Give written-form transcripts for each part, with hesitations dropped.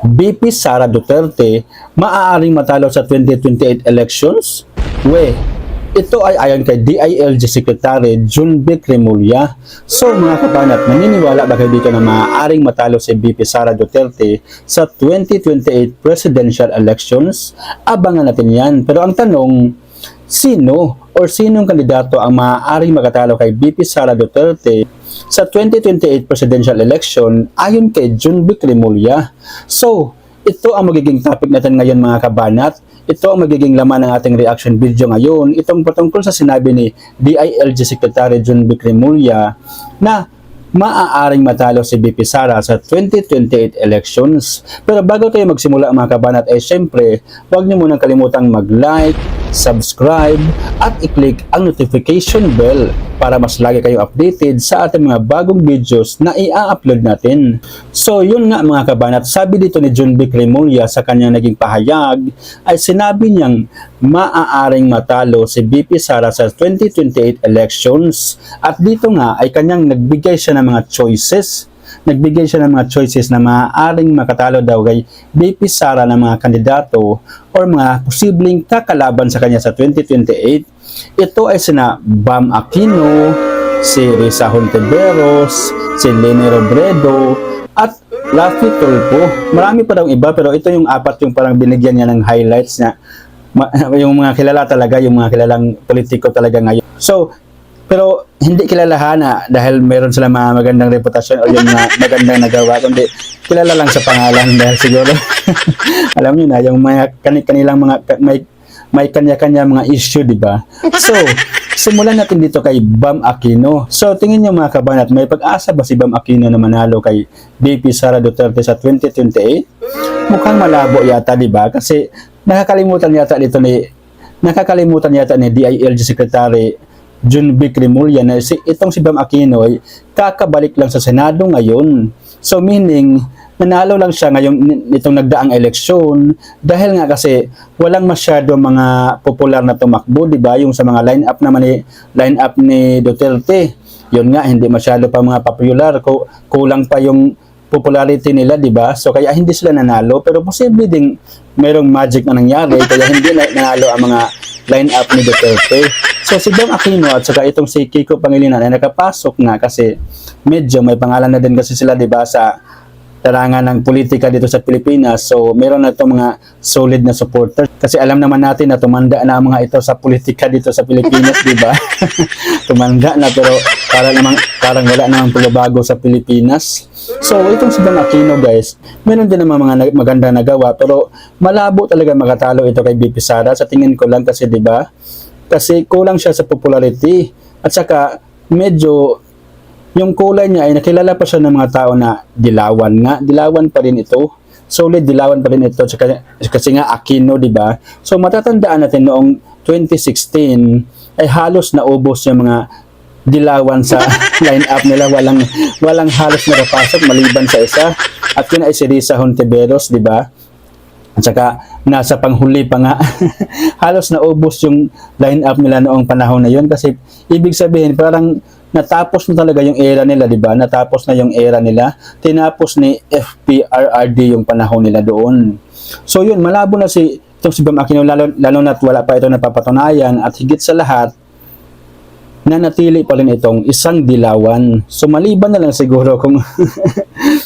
VP Sara Duterte maaaring matalo sa 2028 elections? Ito ay ayon kay DILG Secretary Junvic Remulla. So mga kabanat, naniniwala ba kayo dito na maaaring matalo si VP Sara Duterte sa 2028 presidential elections? Abangan natin yan. Pero ang tanong, sinong kandidato ang maaaring makatalo kay VP Sara Duterte sa 2028 presidential election ayon kay Junvic Remulla? So, ito ang magiging topic natin ngayon mga kabanat. Ito ang magiging laman ng ating reaction video ngayon. Itong patungkol sa sinabi ni DILG Secretary Junvic Remulla na maaaring matalo si VP Sara sa 2028 elections. Pero bago tayo magsimula mga kabanat, syempre, huwag niyo munang kalimutang mag-like, subscribe, at i-click ang notification bell para mas lagi kayong updated sa ating mga bagong videos na i-upload natin. So yun nga mga kabanat, sabi dito ni Junvic Remulla sa kanyang naging pahayag ay sinabi niyang maaaring matalo si VP Sara sa 2028 elections. At dito nga ay kanyang nagbigay siya ng mga choices. Nagbigay siya ng mga choices na maaaring makatalo daw kay VP Sara ng mga kandidato or mga posibleng kakalaban sa kanya sa 2028. Ito ay sina Bam Aquino, si Risa Hontiveros, si Leni Robredo, at Raffy Tulfo. Marami pa daw iba pero ito yung apat yung parang binigyan niya ng highlights na yung mga kilala talaga, yung mga kilalang politiko talaga ngayon. So, pero hindi kilalahan na dahil meron sila mga magandang reputasyon o yung mga magandang nagawa, kundi kilala lang sa pangalan dahil siguro alam niyo na yung mga kanilang mga may kanya-kanya mga issue, di ba? So, simulan natin dito kay Bam Aquino. So, tingin niyo mga kabanat, may pag-asa ba si Bam Aquino na manalo kay VP Sara Duterte sa 2028? Mukhang malabo yata, di ba? Kasi nakakalimutan yata ni DILG Secretary Junvic Remulla na itong si Bam Aquino ay kakabalik lang sa Senado ngayon. So, meaning, nanalo lang siya ngayong itong nagdaang eleksyon dahil nga kasi walang masyado mga popular na tumakbo, di ba? Yung sa mga line-up ni Duterte. Yun nga, hindi masyado pa mga popular. Kulang pa yung popularity nila, di ba? So kaya hindi sila nanalo, pero posible ding merong magic na nangyari kaya hindi nanalo ang mga line-up ni Duterte. So si Bam Aquino at saka itong si Kiko Pangilinan ay nakapasok na kasi medyo may pangalan na din kasi sila, di ba, sa tarangan ng politika dito sa Pilipinas. So, meron na itong mga solid na supporters. Kasi alam naman natin na tumanda na ang mga ito sa politika dito sa Pilipinas, di ba? Tumanda na pero parang wala namang pagbabago sa Pilipinas. So, itong si Bam Aquino, guys, meron din naman mga maganda nagawa pero malabo talaga makatalo ito kay VP Sara. Sa tingin ko lang kasi, di ba? Kasi kulang siya sa popularity. At saka, medyo yung kulay niya ay nakilala pa siya ng mga tao na dilawan nga. Dilawan pa rin ito. Solid dilawan pa rin ito. Kasi nga Aquino, di ba? So matatandaan natin noong 2016 ay halos naubos yung mga dilawan sa line-up nila. Walang halos nakapasok maliban sa isa. At yun ay si Risa Hontiveros, di ba? At saka nasa panghuli pa nga. Halos naubos yung line-up nila noong panahon na yun. Kasi ibig sabihin parang natapos na talaga yung era nila, di ba? Natapos na yung era nila. Tinapos ni FPRRD yung panahon nila doon. So yun, malabo na si Bam Aquino, lalo na't wala pa ito napapatunayan at higit sa lahat, nanatili pa rin itong isang dilawan. So maliban na lang siguro kung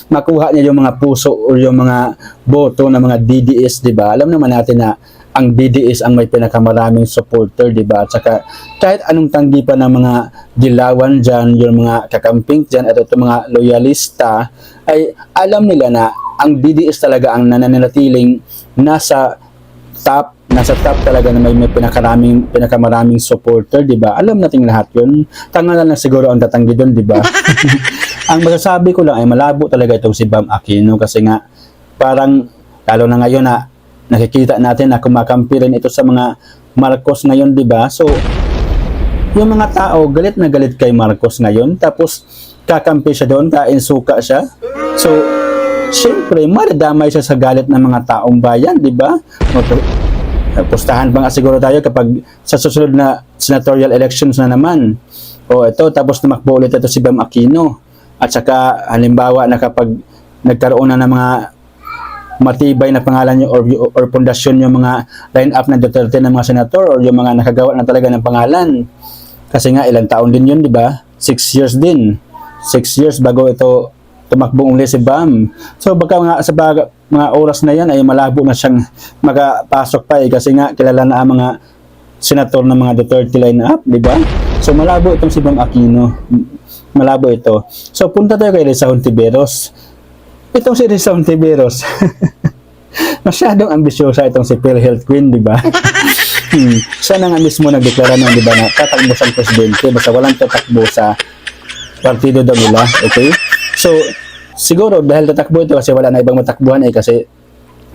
makuha niya yung mga puso o yung mga boto ng mga DDS, di ba? Alam naman natin na ang DDS ang may pinakamaraming supporter, di ba? At saka kahit anong tanggipan ng mga dilawan dyan, yung mga kakamping dyan at itong mga loyalista, ay alam nila na ang DDS talaga ang nananatiling nasa top talaga na may pinakamaraming supporter, di ba? Alam nating lahat yun. Tanga lang siguro ang tatanggi doon, di ba? Ang masasabi ko lang ay malabo talaga itong si Bam Aquino kasi nga parang lalo na ngayon na nakikita natin na kumakampi rin ito sa mga Marcos ngayon, di ba? So, yung mga tao, galit na galit kay Marcos ngayon, tapos kakampi siya doon, kainsuka siya. So, syempre, madadamay siya sa galit ng mga taong bayan, di ba? Pustahan pa nga siguro tayo kapag sa susunod na senatorial elections na naman. O ito, tapos tumakbo ulit ito si Bam Aquino. At saka, halimbawa na kapag nagkaroon na ng mga matibay na pangalan nyo or pundasyon yung mga line-up ng Duterte ng mga senator or yung mga nakagawa na talaga ng pangalan. Kasi nga, ilang taon din yun, di ba? 6 years din. 6 years bago ito tumakbong uli si Bam. So, baka nga sa mga oras na yan ay malabo na siyang makapasok pa kasi nga kilala na ang mga senator ng mga Duterte line-up, di ba? So, malabo itong si Bam Aquino. Malabo ito. So, punta tayo kay Risa Hontiveros. Itong si Risa Hontiveros, masyadong ambisyosa itong si PhilHealth Queen, di ba? Siya na nga mismo nagdeklara na, di ba, na tatakbo siyang presidente basta walang tatakbo sa partido daw nila, okay? So, siguro dahil tatakbo ito kasi wala na ibang matakbuhan kasi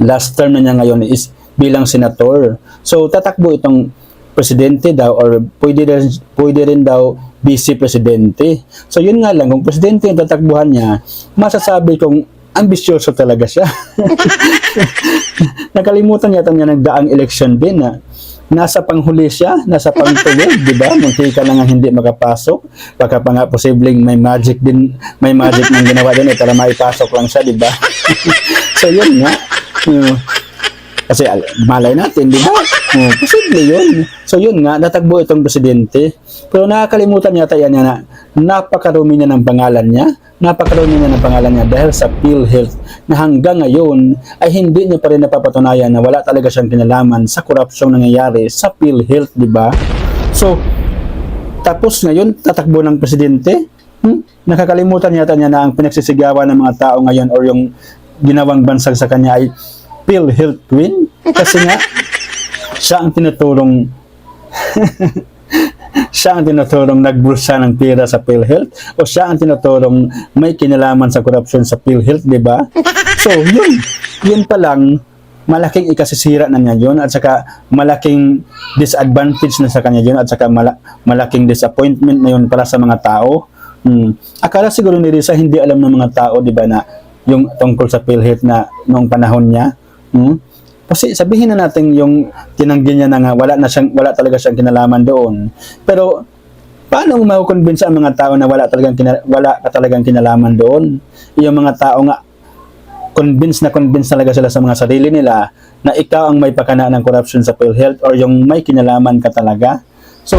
last term na niya ngayon is bilang senator. So, tatakbo itong presidente daw or pwede rin daw vice-presidente. So, yun nga lang, kung presidente yung tatakbuhan niya, masasabi kong ambisyoso talaga siya. Nakalimutan yata niya nagdaang election din na nasa panghuli siya, nasa pangtuwid, di ba? Munti ka na nga hindi makapasok. Baka pa nga posibleng may magic nang ginawa din para maipasok lang siya, di ba? So, yun nga. Kasi malay natin, di ba? Posible yun. So, yun nga, natakbo itong presidente. Pero nakakalimutan yata yan na napakarumi niya ng pangalan niya. Napakarumi niya ng pangalan niya dahil sa PhilHealth na hanggang ngayon ay hindi niya pa rin napapatunayan na wala talaga siyang kinalaman sa korupsyong nangyayari sa PhilHealth, di ba? So, tapos ngayon, tatakbo ng presidente. Nakakalimutan yata niya na ang pinagsisigawan ng mga tao ngayon or yung ginawang bansag sa kanya ay PhilHealth Queen. Kasi nga, siya ang tinuturong siya ang tinuturong nagbulsa ng pera sa PhilHealth o siya ang tinuturong may kinalaman sa korupsyon sa PhilHealth, di ba? So, yun pa lang, malaking ikasisira na niya yun at saka malaking disadvantage na sa kanya yun at saka malaking disappointment na yun para sa mga tao. Akala siguro ni Risa hindi alam ng mga tao, di ba, na yung tungkol sa PhilHealth na noong panahon niya. Kasi sabihin na natin yung tinanggi niya na nga wala talaga siyang kinalaman doon. Pero paano mo makukonvince ang mga tao na wala ka talagang kinalaman doon? Yung mga tao nga convince talaga sila sa mga sarili nila na ikaw ang may pakana ng corruption sa PhilHealth or yung may kinalaman ka talaga. So,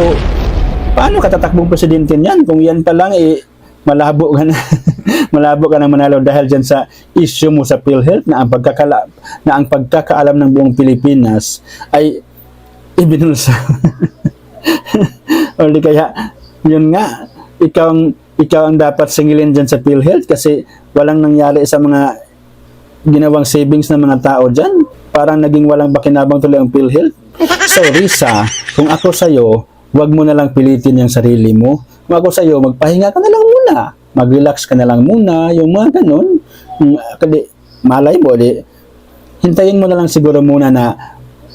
paano ka tatakbong presidente niyan kung yan pa lang malabo ka na malabo ka na manalo dahil dyan sa issue mo sa PhilHealth na ang pagkakaalam ng buong Pilipinas ay ibinulsa. O di kaya, yun nga, ikaw ang dapat singilin dyan sa PhilHealth kasi walang nangyari sa mga ginawang savings ng mga tao dyan. Parang naging walang bakinabang tuloy ang PhilHealth. So, Risa, kung ako sa'yo, wag mo na lang pilitin yung sarili mo. Kung ako sa'yo, magpahinga ka na lang muna. Mag-relax ka na lang muna, yung mga ganun. Malay mo, hintayin mo na lang siguro muna na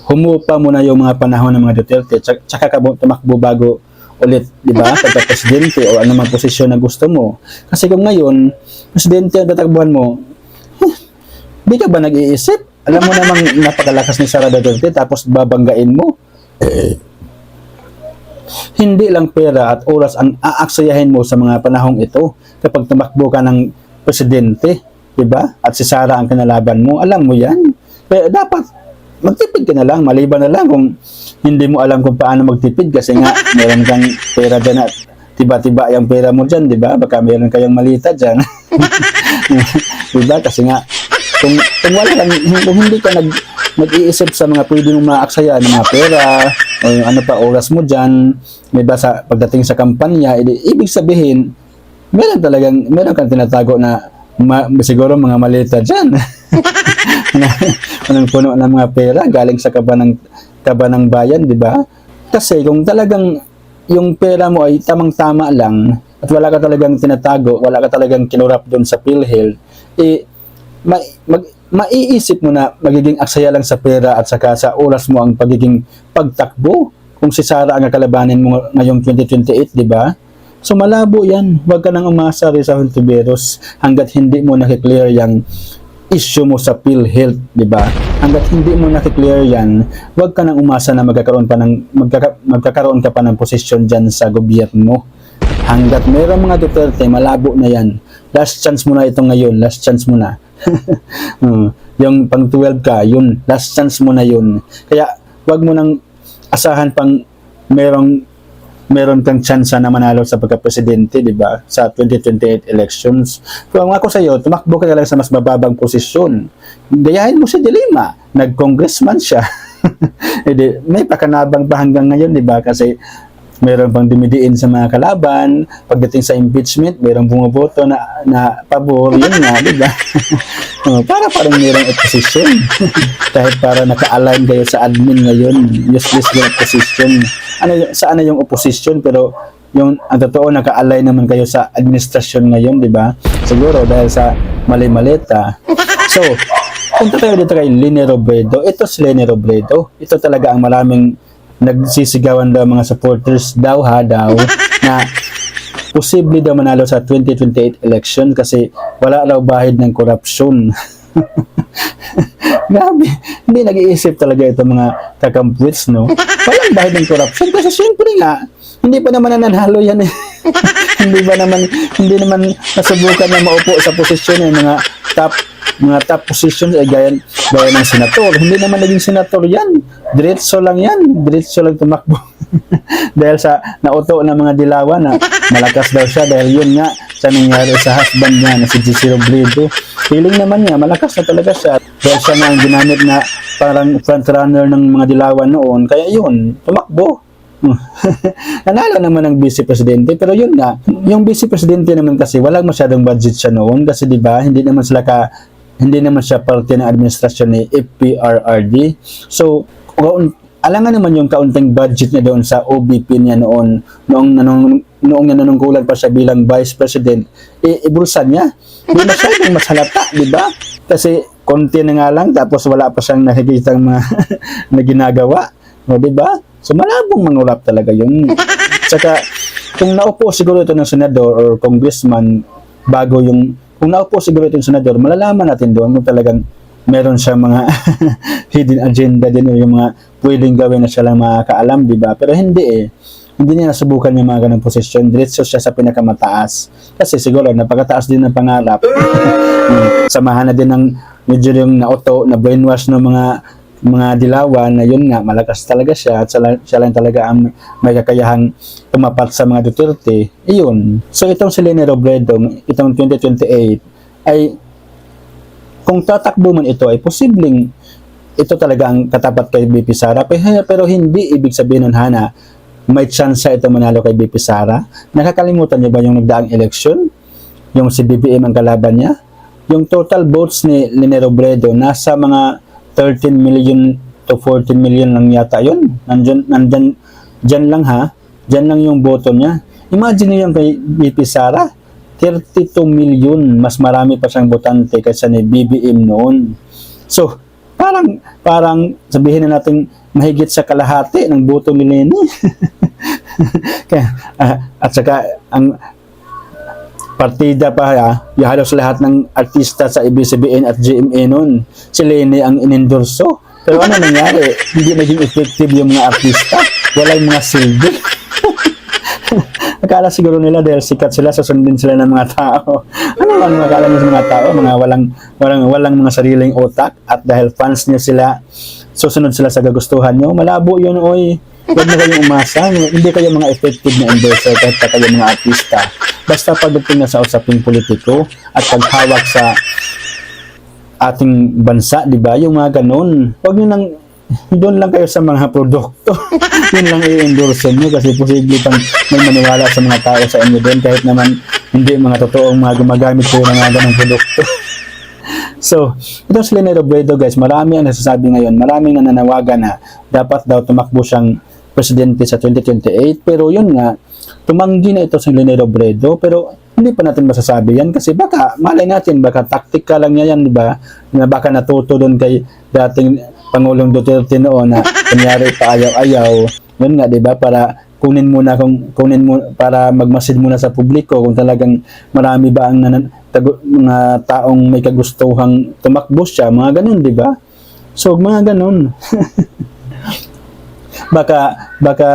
humupa muna yung mga panahon ng mga Duterte, tsaka ka tumakbo bago ulit, di ba? Pagka-presidente o anumang posisyon na gusto mo. Kasi kung ngayon, presidente ang tatakbuhan mo, di ka ba nag-iisip? Alam mo namang napakalakas ni Sara Duterte, tapos babanggain mo. Hindi lang pera at oras ang aaksayahin mo sa mga panahong ito kapag tumakbo ka ng presidente, di ba? At si Sara ang kinalaban mo, alam mo yan. Pero dapat magtipid ka na lang, maliban na lang kung hindi mo alam kung paano magtipid kasi nga meron kang pera dyan at tiba-tiba yung pera mo dyan, di ba? Baka meron kayong malita dyan. Di ba? Kasi nga kung hindi ka nag-iisip sa mga pwede mong maaksaya ng mga pera o yung ano pa oras mo dyan, diba, sa pagdating sa kampanya, ibig sabihin meron kang tinatago na siguro mga malita dyan. Anong puno ng mga pera galing sa kaba ng bayan, di ba? Kasi kung talagang yung pera mo ay tamang-tama lang at wala ka talagang tinatago, wala ka talagang kinurap doon sa PhilHealth, maiisip mo na magiging aksaya lang sa pera at saka sa oras mo ang pagiging pagtakbo kung si Sara ang kalabanin mo ngayong 2028, di ba? So malabo yan. Huwag ka nang umasa, Risa Hontiveros, hanggat hindi mo nakiklear yung issue mo sa PhilHealth, di ba? Hanggat hindi mo nakiklear yan, huwag ka nang umasa na magkakaroon ka pa ng posisyon dyan sa gobyerno. Hanggat mayroong mga Duterte, malabo na yan. Last chance mo na ito ngayon, last chance mo na. yung pang 12 ka, yun, last chance mo na yun. Kaya, wag mo nang asahan pang meron kang chance na manalo sa pagka-presidente, di ba? Sa 2028 elections. Kung ako sa iyo, tumakbo ka na lang sa mas mababang posisyon. Gayahin mo si Dilima, nag-congressman siya. May pakanabang pa hanggang ngayon, di ba? Kasi meron pang dumidiin sa mga kalaban, pagdating sa impeachment, merong bumoboto na pabor, yun nga, di ba? Para parang merong opposition. Kahit para naka-align kayo sa admin ngayon, useless yung opposition. Saan na yung opposition, pero yung ang totoo naka-align naman kayo sa administrasyon ngayon, di ba? Siguro dahil sa mali-malita. So, punta tayo dito kay Leni Robredo. Ito si Leni Robredo. Ito talaga ang maraming nagsisigawan daw mga supporters daw na posible daw manalo sa 2028 election kasi wala raw bahid ng korupsyon. Grabe, hindi nag-iisip talaga itong mga kakampwits, no? Walang bahid ng korupsyon kasi siyempre nga, hindi pa naman nananalo yan eh. hindi naman nasubukan na maupo sa posisyon ng mga top positions ay gaya ng senator. Hindi naman naging senator yan. Diretso lang tumakbo. Dahil sa nauto ng mga dilawan na malakas daw siya dahil yun nga sa nangyari sa husband niya na si GC Robredo. Feeling naman niya, malakas na talaga siya. Dahil siya nga ang ginamit na parang frontrunner ng mga dilawan noon. Kaya yun, tumakbo. Nanalo naman ang vice presidente pero yun nga, yung vice presidente naman kasi walang masyadong budget siya noon kasi di ba hindi naman siya parte ng administrasyon ni FPRRD. So, alangan naman yung kaunting budget niya doon sa OBP niya noong nanungkulan pa siya bilang vice president, ibulsan niya. Hindi masyadong mas halata, di ba? Kasi konti na nga lang, tapos wala pa siyang nakikita mga na ginagawa. O, di ba? So, malabong mangulap talaga yun. Saka, kung naupo siguro ito ng senador or congressman, kung naupo siguro ito ng senador, malalaman natin doon kung talagang meron siya mga hidden agenda din o yung mga pwedeng gawin na siya lang makakaalam, di ba? Pero hindi eh. Hindi niya nasubukan yung mga ganong posisyon. Diretso siya sa pinakamataas. Kasi siguro, napakataas din ng pangarap. Samahan na din ng medyo yung nauto, na brainwash ng mga dilawan na yun nga, malakas talaga siya at siya lang talaga ang may kakayahang tumapat sa mga Duterte. Iyon. So, itong si Leni Robredo, itong 2028, ay kung tatakbo man ito, ay posibleng ito talaga ang katapat kay BP Sara. Pero hindi ibig sabihin nun, Hana, may chance ito manalo kay BP Sara. Nakakalimutan niyo ba yung nagdaang election? Yung si BBM ang kalaban niya? Yung total votes ni Leni Robredo, nasa mga 13 million to 14 million lang yata yun. Dyan lang ha. Dyan lang yung boto niya. Imagine niyo yung kay BP Sara. 32 million. Mas marami pa siyang botante kaysa ni BBM noon. So, parang sabihin na natin mahigit sa kalahati ng boto ni Leni. At saka, ang partida pa yung halos lahat ng artista sa ABS-CBN at GMA noon. Si Leni ang inendorso. Pero ano nangyari? Hindi naging effective yung mga artista. Walang mga silbi. Akala siguro nila dahil sikat sila, susundin sila ng mga tao. Ano ang akala niya sa mga tao? Mga walang mga sariling utak at dahil fans niyo sila, susunod sila sa kagustuhan niyo. Malabo yun, oy. Huwag na kayong umasa. Hindi kayo mga effective na endorser kahit pa kayo mga artista. Basta pagdating na sa usaping politiko at paghawak sa ating bansa, di ba? Yung mga ganun. Huwag nyo nang, doon lang kayo sa mga produkto. Yun lang i-endorse nyo kasi posible pang may maniwala sa mga tao sa inyo doon kahit naman hindi mga totoong mga gumagamit kayo ng mga ganung produkto. So, itong si Leni Robredo guys, marami ang nasasabi ngayon, maraming nananawagan na dapat daw tumakbo siyang presidente sa 2028, pero yun nga, tumanggi na ito si Leni Robredo, pero hindi pa natin masasabi yan kasi baka, malay natin, baka taktika lang niya yan, di ba? Na baka natuto doon kay dating Pangulong Duterte noon na kunyari pa ayaw-ayaw, yun nga, di ba? Para kunin mo para magmasid muna sa publiko kung talagang marami ba ang mga taong may kagustuhang tumakbo siya, mga ganun, di ba? So, mga ganun. baka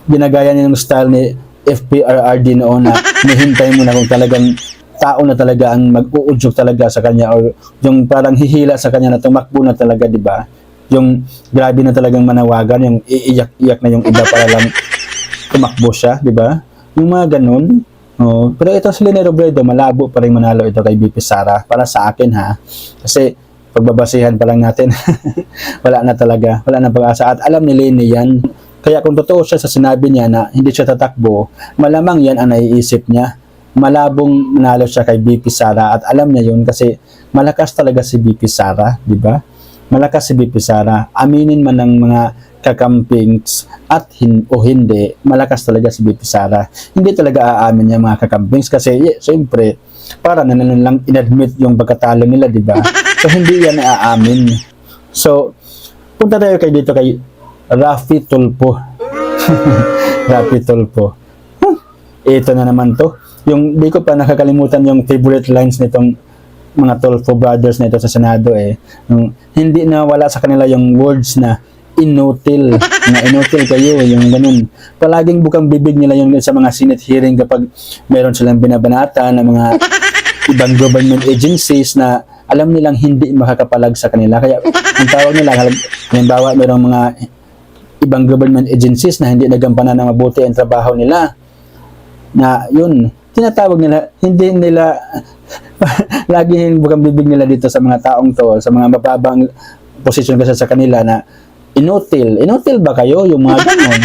ginagaya niya ng style ni FPRRD noon na hinihintay mo na kung talagang tao na talaga ang mag-uudyok talaga sa kanya, or yung parang hihila sa kanya na tumakbo na talaga, di ba? Yung grabe na talagang manawagan, yung iiyak-iyak na yung iba para lang tumakbo siya, di ba? Yung mga ganun. Oh, pero ito si Leni Robredo, malabo pa rin manalo ito kay VP Sara para sa akin, ha. Kasi pagbabasihan pa lang natin, wala na talaga, wala na pag-asa. At alam ni Leni yan. Kaya kung totoo siya sa sinabi niya na hindi siya tatakbo, malamang yan ang naiisip niya. Malabong manalo siya kay VP Sara, at alam niya yun kasi malakas talaga si VP Sara, di ba? Malakas si VP Sara. Aminin man ng mga kakampings at hindi, malakas talaga si VP Sara. Hindi talaga aamin yung mga kakampings kasi siyempre para na lang inadmit yung pagkatalo nila, di ba? So hindi yan aamin. So punta tayo dito kay Raffy Tulfo. Raffy Tulfo. Ito na naman to. Yung di ko pa nakakalimutan yung favorite lines nitong mga Tulfo brothers na ito sa Senado, hindi na wala sa kanila yung words na inutil, na inutil kayo, yung ganun. Palaging bukang bibig nila yung sa mga Senate hearing kapag meron silang binabanata ng mga ibang government agencies na alam nilang hindi makakapalag sa kanila. Kaya ang tawag nila, halimbawa merong mga ibang government agencies na hindi nagampanan ng mabuti ang trabaho nila, na yun, tinatawag nila, hindi nila lagi bukang bibig nila dito sa mga taong to, sa mga mababang posisyon kasi sa kanila na inutil ba kayo, yung mga ganon.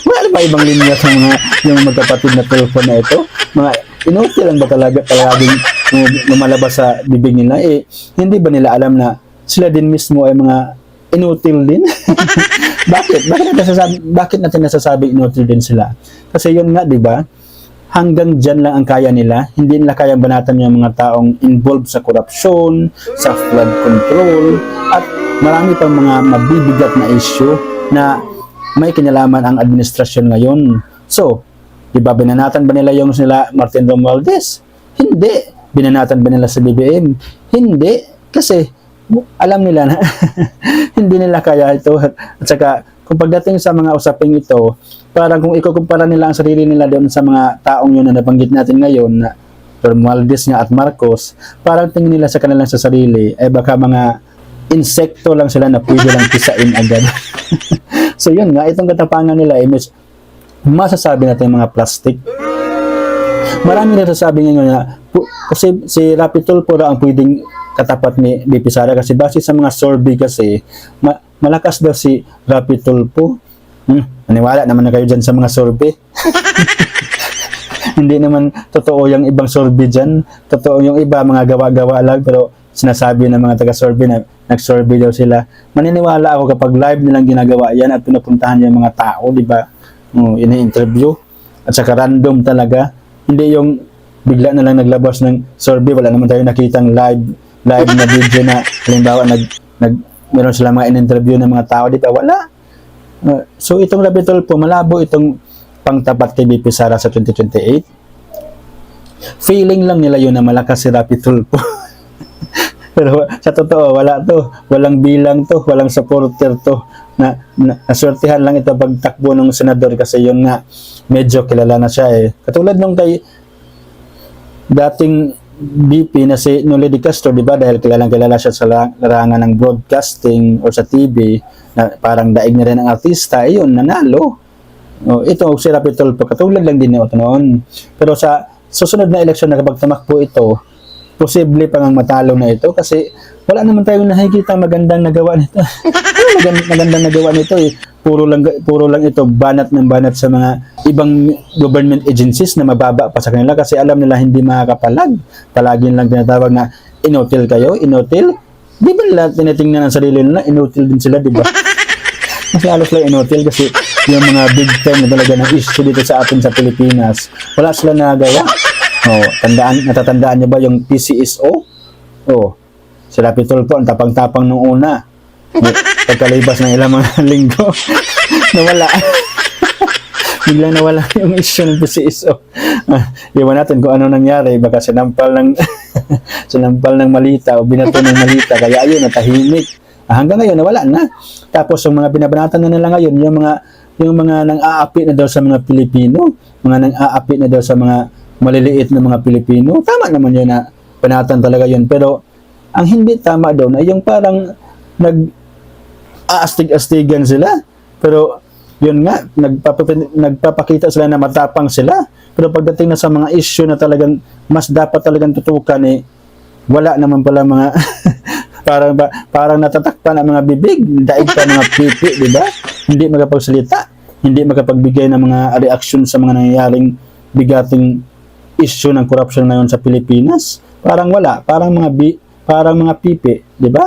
Wala ba ibang linya sa mga yung magkapatid na Tulfo na ito? Mga inutil lang ba talaga palaging lumalabas sa bibig nila? Hindi ba nila alam na sila din mismo ay mga inutil din? Bakit natin nasasabi inutil din sila? Kasi yun nga, di ba? Hanggang dyan lang ang kaya nila. Hindi nila kayang banatan yung mga taong involved sa korupsyon, sa flood control, at marami pang mga mabibigat na issue na may kinalaman ang administrasyon ngayon. So, di ba binanatan ba nila yung sila Martin Romualdez? Hindi. Binanatan ba nila sa BBM? Hindi. Kasi alam nila na hindi nila kaya ito. At saka, kung pagdating sa mga usaping ito, parang kung ikukumpara nila ang sarili nila doon sa mga taong yun na nabanggit natin ngayon, na Romualdez nga at Marcos, parang tingin nila sa kanilang sa sarili, baka mga insekto lang sila na pwede lang pisain agad. So yun nga, itong katapangan nila, masasabi natin mga plastic. Marami na sasabi ngayon na kasi si Raffy Tulfo ang pwedeng katapat ni VP Sara kasi base sa mga survey kasi malakas daw si Raffy Tulfo. Maniwala naman na kayo dyan sa mga survey. Hindi naman totoo yung ibang survey dyan. Totoo yung iba, mga gawa-gawa lang, pero sinasabi ng mga taga-survey na nag-survey daw sila. Maniniwala ako kapag live nilang ginagawa yan at pinupuntahan yung mga tao, di ba? Ini-interview. At saka random talaga. Hindi yung bigla na lang naglabas ng survey. Wala naman tayo nakitang live na video na halimbawa meron sila mga in-interview ng mga tao, di ba? Wala. So itong Raffy Tulfo, malabo itong pangtapat kay VP Sara sa 2028. Feeling lang nila yun na malakas si Raffy Tulfo. Pero sa totoo, wala to. Walang bilang to, walang supporter to. Naswertihan lang ito pagtakbo ng senador kasi yun nga, medyo kilala na siya . Katulad nung kay dating BP na si Noli de Castro, di ba? Dahil kilala siya sa larangan ng broadcasting or sa TV, na parang daig na rin ang artista, yun, nanalo. Ito, si Raffy Tulfo, katulad lang din ito noon. Pero sa susunod na eleksyon na kapag tumakbo ito, posible pang ang matalo na ito kasi wala naman tayong nakikita magandang nagawa nito. magandang nagawa nito . Puro lang ito banat ng banat sa mga ibang government agencies na mababa pa sa kanila kasi alam nila hindi makakapalag. Palagi lang tinatawag na inutil kayo, inutil. Di ba nila tinitingnan ang sarili nila, inutil din sila, di ba? Mas halos lang inutil kasi yung mga big time na talaga ng issue dito sa atin sa Pilipinas, wala sila nagawa. Natatandaan niyo ba yung PCSO? Si Raffy Tulfo, ang tapang-tapang nung una. Pagkalibas ng ilang mga linggo, nawala. Biglang nawala yung issue ng PCSO. Iwan natin kung ano nangyari. Baka sinampal ng malita o binato ng malita. Kaya ayun, natahimik. Hanggang ngayon, nawala na. Tapos yung mga binabanatan na nila ngayon, yung mga nang-aapi na daw sa mga Pilipino, mga nang-aapi na daw sa mga maliliit na mga Pilipino. Tama naman yun na panatan talaga yun. Pero ang hindi tama doon ay yung parang nag-aastig-astigan sila. Pero yun nga, nagpapakita sila na matapang sila. Pero pagdating na sa mga issue na talagang mas dapat talagang tutukan, wala naman pala mga parang natatakpan ang mga bibig, daig pa mga pipi, di ba? Hindi makapagsalita, hindi makapagbigay ng mga reaksyon sa mga nangyayaring bigating issue ng corruption ngayon sa Pilipinas. Parang wala, parang mga pipi, di ba?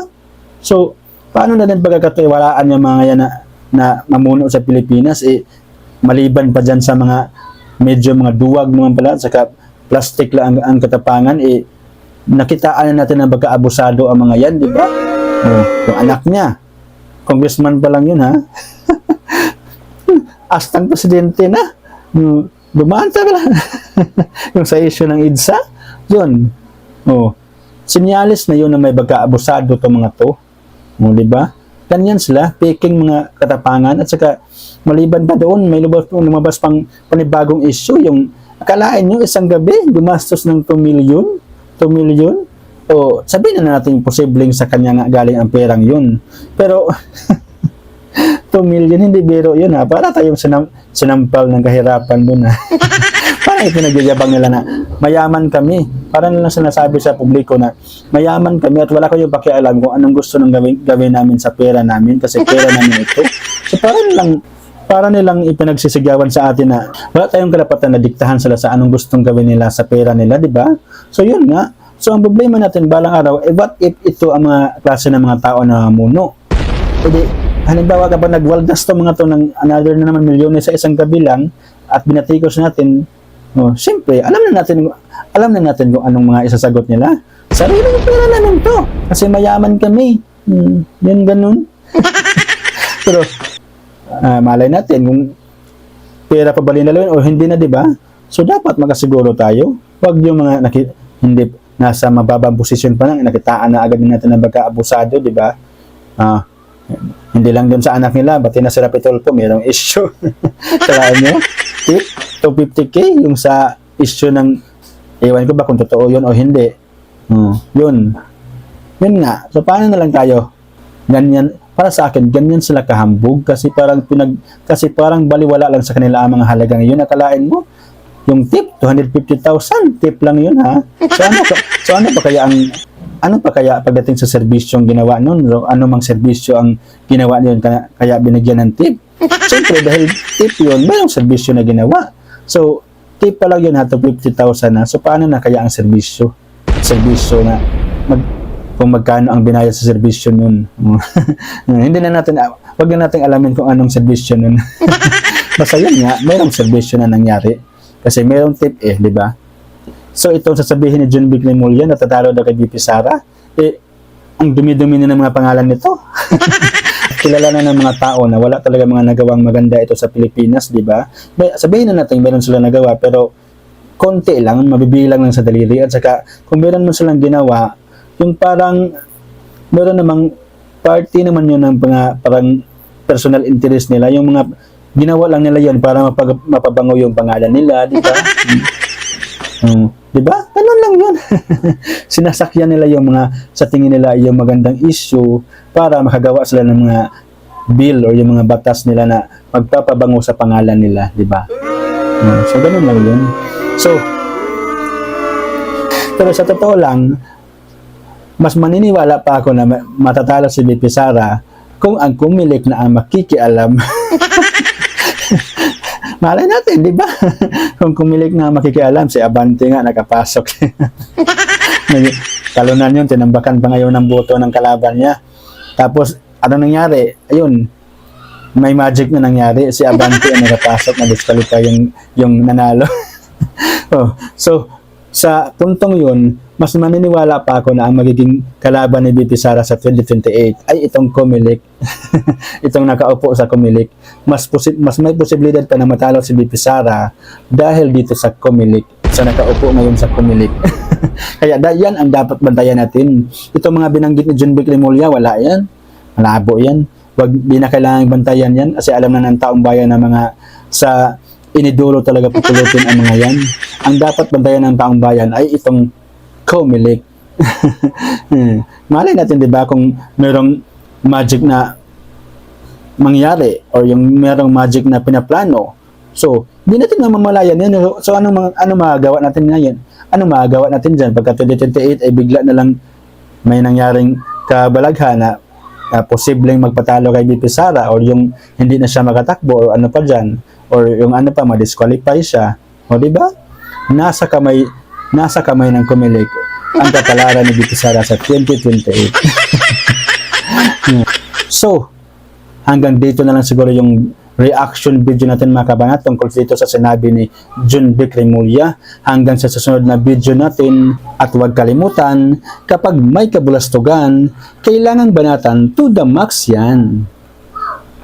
So, paano na din pagkakatiwalaan yung mga yan na mamuno sa Pilipinas, maliban pa dyan sa mga medyo mga duwag naman pala, saka plastic lang ang katapangan, nakitaan na natin na pagkaabusado ang mga yan, di ba? Yung anak niya, congressman pa lang yun, ha? Astang presidente na. Dumaan pa lang. Yung sa issue ng EDSA, yun. Sinyalis na yun na may pagkaabusado to mga to. Di ba? Ganyan sila, peking mga katapangan, at saka maliban pa doon, may lumabas pang panibagong issue, yung akalain nyo isang gabi, gumastos ng 2 million, o sabihin na natin posibleng sa kanya nga galing ang perang yun. Pero 2 million, hindi biro yun, ha? Para tayong sinampal ng kahirapan doon, ha? Parang ipinagyayabang nila na mayaman kami. Parang nilang sinasabi sa publiko na mayaman kami at wala kayong pakialam kung anong gusto ng gawin namin sa pera namin kasi pera namin ito. So parang nilang ipinagsisigawan sa atin na wala tayong karapatan na diktahan sila sa anong gustong gawin nila sa pera nila, di ba? So yun nga. So ang problema natin balang araw, what if ito ang mga klase ng mga tao na muno? Hindi, halimbawa kapag nagwaldas to mga to ng another na naman milyones sa isang gabi lang at binatikos natin, siyempre, alam na natin kung anong mga isasagot nila. Sarili ng pera namin to. Kasi mayaman kami. Yan ganun. Pero, malay natin kung pera pa ba nila yun o hindi na, di ba? So, dapat makasiguro tayo. Huwag yung mga hindi nasa mababang posisyon pa lang, nakitaan na agad natin na pagkaabusado, di ba? Hindi lang dun sa anak nila, pati na si Rapitolpo, mayroong issue. Kaya nyo, tip, 250k yung sa issue ng ewan ko ba kung totoo yun o hindi. Yun nga. So paano na lang tayo ganyan, para sa akin ganyan sila kahambog kasi parang baliwala lang sa kanila ang mga halagang yun. Akalain mo yung tip 250,000 tip lang yun, ha? So ano pa kaya pagdating sa serbisyong ginawa nun? So, ano mang serbisyo ang ginawa yun kaya binigyan ng tip? Siyempre dahil tip yun, mayroong serbisyo na ginawa. So, tip pa lang yun ha, 50,000 na. So, paano na kaya ang serbisyo? Serbisyo na, kung magkano ang binayad sa serbisyo nun. Hindi na natin, wag na natin alamin kung anong serbisyo nun. Basta yun nga, mayroong serbisyo na nangyari. Kasi mayroong tip di ba? So, itong sasabihin ni John Vic Remulla, natatalo daw kay VP Sara, ang dumi-dumi na ng mga pangalan nito. Kilala na ng mga tao na wala talaga mga nagawang maganda ito sa Pilipinas, di ba? Sabihin na natin meron sila nagawa, pero konti lang, mabibilang lang sa daliri. At saka, kung meron mo silang ginawa, yung parang, meron namang party naman yun ng parang personal interest nila. Yung mga ginawa lang nila yun para mapabango yung pangalan nila, di ba? Di ba? Ganun lang yun. Sinasakyan nila yung mga, sa tingin nila, yung magandang issue para makagawa sila ng mga bill or yung mga batas nila na magpapabango sa pangalan nila, di ba? So, ganun lang yun. So, pero sa totoo lang, mas maniniwala pa ako na matatalo si VP Sara kung ang kumilik na ang makikialam. Malay natin, di ba? Kung kumilik na makikialam, si Abante nga nakapasok. Talunan yun, tinambakan pa ngayon ng boto ng kalaban niya. Tapos, ano nangyari? Ayun, may magic na nangyari. Si Abante ang nakapasok, na-disqualify yung nanalo. So, sa puntong yun, mas maniniwala pa ako na ang magiging kalaban ni VP Sara sa 2028 ay itong Comelec. Itong nakaupo sa Comelec. Mas may posibilidad pa na matalo si VP Sara dahil dito sa Comelec, sa nakaupo ngayon sa Comelec. Kaya yan ang dapat bantayan natin. Itong mga binanggit ni John Vic Remulla, wala yan. Malabo yan. Di na kailangang bantayan yan kasi alam na ng taong bayan na mga sa inidoro talaga pupulutin ang mga yan. Ang dapat bantayan ng taong bayan ay itong Comelec. Malay natin, di ba, kung merong magic na mangyari or yung merong magic na pinaplano. So, hindi natin mamamalayan yun. So, ano magagawa natin ngayon? Ano magagawa natin dyan? Pagka 2028 ay bigla na lang may nangyaring kabalaghan na posibleng magpatalo kay BP Sara or yung hindi na siya makatakbo or ano pa dyan or yung ano pa, ma-disqualify siya. O, di ba? Nasa kamay ng Comelec ang kapalaran ni BP Sara sa 2028. So, hanggang dito na lang siguro yung reaction video natin mga kabanat tungkol dito sa sinabi ni Jun Vic Remulla. Hanggang sa susunod na video natin, at huwag kalimutan, kapag may kabulastugan, kailangang banatan to the max yan.